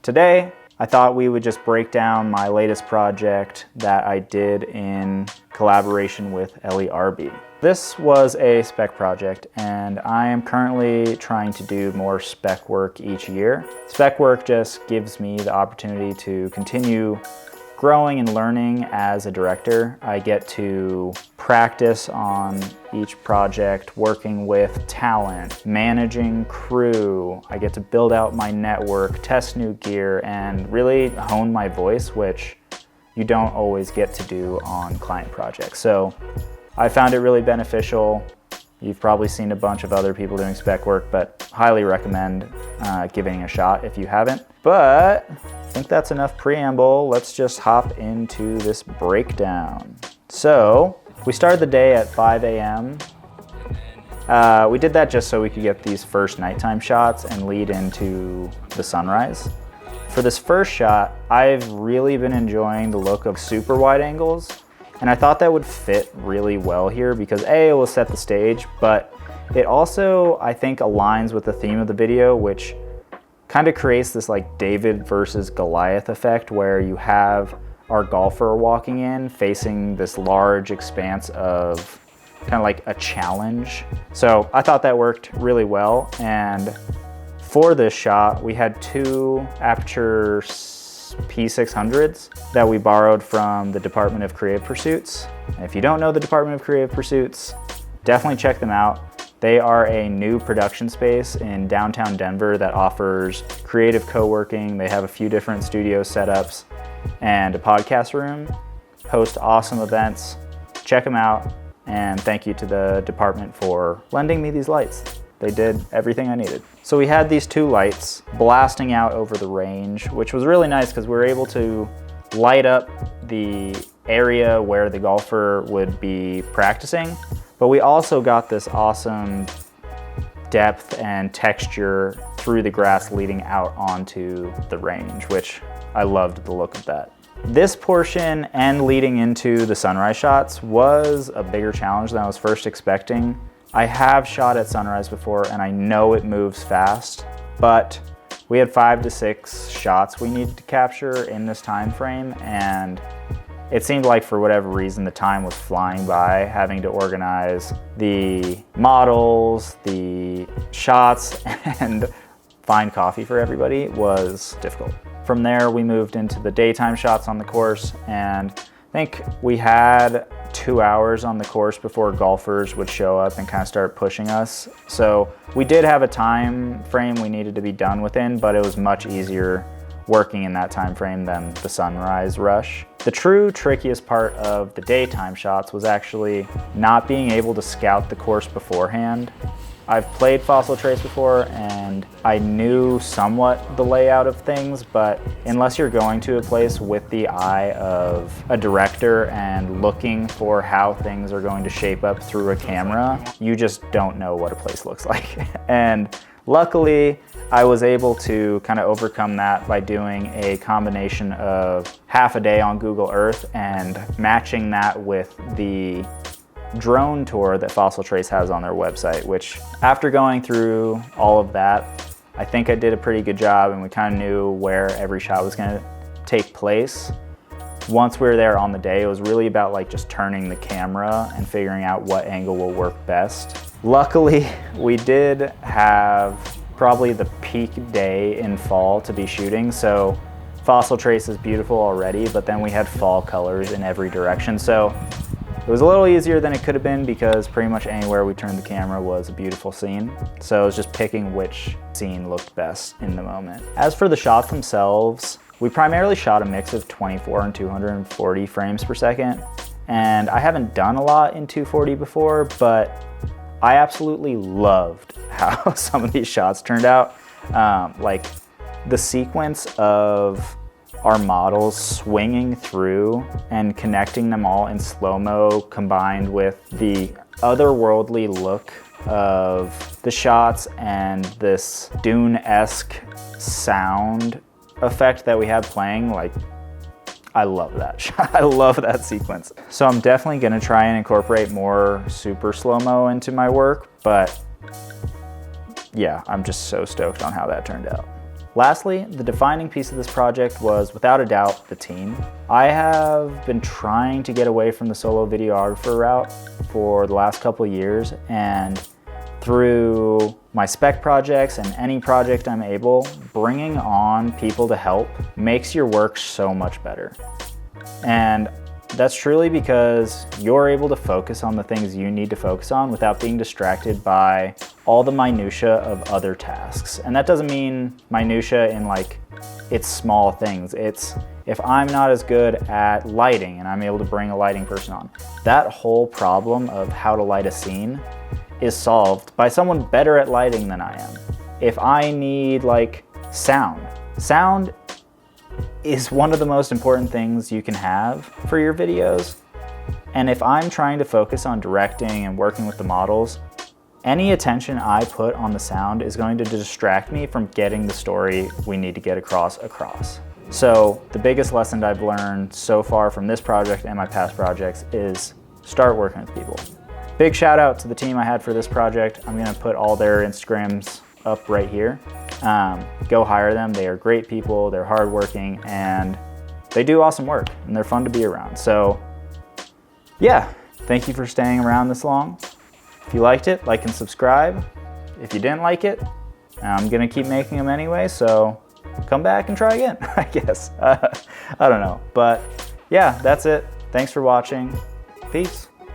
Today, I thought we would just break down my latest project that I did in collaboration with Ellie Arby. This was a spec project, and I am currently trying to do more spec work each year. Spec work just gives me the opportunity to continue growing and learning as a director. I get to practice on each project, working with talent, managing crew. I get to build out my network, test new gear, and really hone my voice, which you don't always get to do on client projects. So I found it really beneficial. You've probably seen a bunch of other people doing spec work, but highly recommend giving it a shot if you haven't. But I think that's enough preamble. Let's just hop into this breakdown. So we started the day at 5 a.m. We did that just so we could get these first nighttime shots and lead into the sunrise. For this first shot, I've really been enjoying the look of super wide angles. And I thought that would fit really well here because A, it will set the stage, but it also, I think, aligns with the theme of the video, which kind of creates this like David versus Goliath effect where you have our golfer walking in facing this large expanse of kind of like a challenge. So I thought that worked really well. And for this shot, we had two Aputure P600s that we borrowed from the Department of Creative Pursuits. And if you don't know the Department of Creative Pursuits, definitely check them out. They are a new production space in downtown Denver that offers creative co-working. They have a few different studio setups and a podcast room, host awesome events. Check them out, and thank you to the department for lending me these lights. They did everything I needed. So we had these two lights blasting out over the range, which was really nice because we were able to light up the area where the golfer would be practicing. But we also got this awesome depth and texture through the grass leading out onto the range, which I loved the look of that. This portion and leading into the sunrise shots was a bigger challenge than I was first expecting. I have shot at sunrise before and I know it moves fast, but we had 5 to 6 shots we needed to capture in this time frame, and it seemed like for whatever reason the time was flying by. Having to organize the models, the shots, and find coffee for everybody was difficult. From there we moved into the daytime shots on the course, and I think we had 2 hours on the course before golfers would show up and kind of start pushing us. So we did have a time frame we needed to be done within, but it was much easier working in that time frame than the sunrise rush. The true trickiest part of the daytime shots was actually not being able to scout the course beforehand. I've played Fossil Trace before and I knew somewhat the layout of things, but unless you're going to a place with the eye of a director and looking for how things are going to shape up through a camera, you just don't know what a place looks like. And luckily, I was able to kind of overcome that by doing a combination of half a day on Google Earth and matching that with the drone tour that Fossil Trace has on their website, which after going through all of that, I think I did a pretty good job and we kind of knew where every shot was going to take place. Once we were there on the day, it was really about like just turning the camera and figuring out what angle will work best. Luckily, we did have probably the peak day in fall to be shooting, so Fossil Trace is beautiful already, but then we had fall colors in every direction. So it was a little easier than it could have been because pretty much anywhere we turned the camera was a beautiful scene. So it was just picking which scene looked best in the moment. As for the shots themselves, we primarily shot a mix of 24 and 240 frames per second. And I haven't done a lot in 240 before, but I absolutely loved how some of these shots turned out. Like the sequence of our models swinging through and connecting them all in slow-mo combined with the otherworldly look of the shots and this Dune-esque sound effect that we have playing, like, I love that shot. I love that sequence. So I'm definitely gonna try and incorporate more super slow-mo into my work, but yeah, I'm just so stoked on how that turned out. Lastly, the defining piece of this project was, without a doubt, the team. I have been trying to get away from the solo videographer route for the last couple of years, and through my spec projects and any project I'm able, bringing on people to help makes your work so much better. And that's truly because you're able to focus on the things you need to focus on without being distracted by all the minutia of other tasks. And that doesn't mean minutia in like it's small things. It's if I'm not as good at lighting and I'm able to bring a lighting person on, that whole problem of how to light a scene is solved by someone better at lighting than I am. If I need like sound is one of the most important things you can have for your videos. And if I'm trying to focus on directing and working with the models, any attention I put on the sound is going to distract me from getting the story we need to get across. So the biggest lesson I've learned so far from this project and my past projects is start working with people. Big shout out to the team I had for this project. I'm gonna put all their Instagrams up right here. Go hire them. They are great people, they're hardworking, and they do awesome work, and they're fun to be around. So yeah, thank you for staying around this long. If you liked it, like and subscribe. If you didn't like it, I'm gonna keep making them anyway, so come back and try again, I guess. I don't know, but yeah, that's it. Thanks for watching. Peace.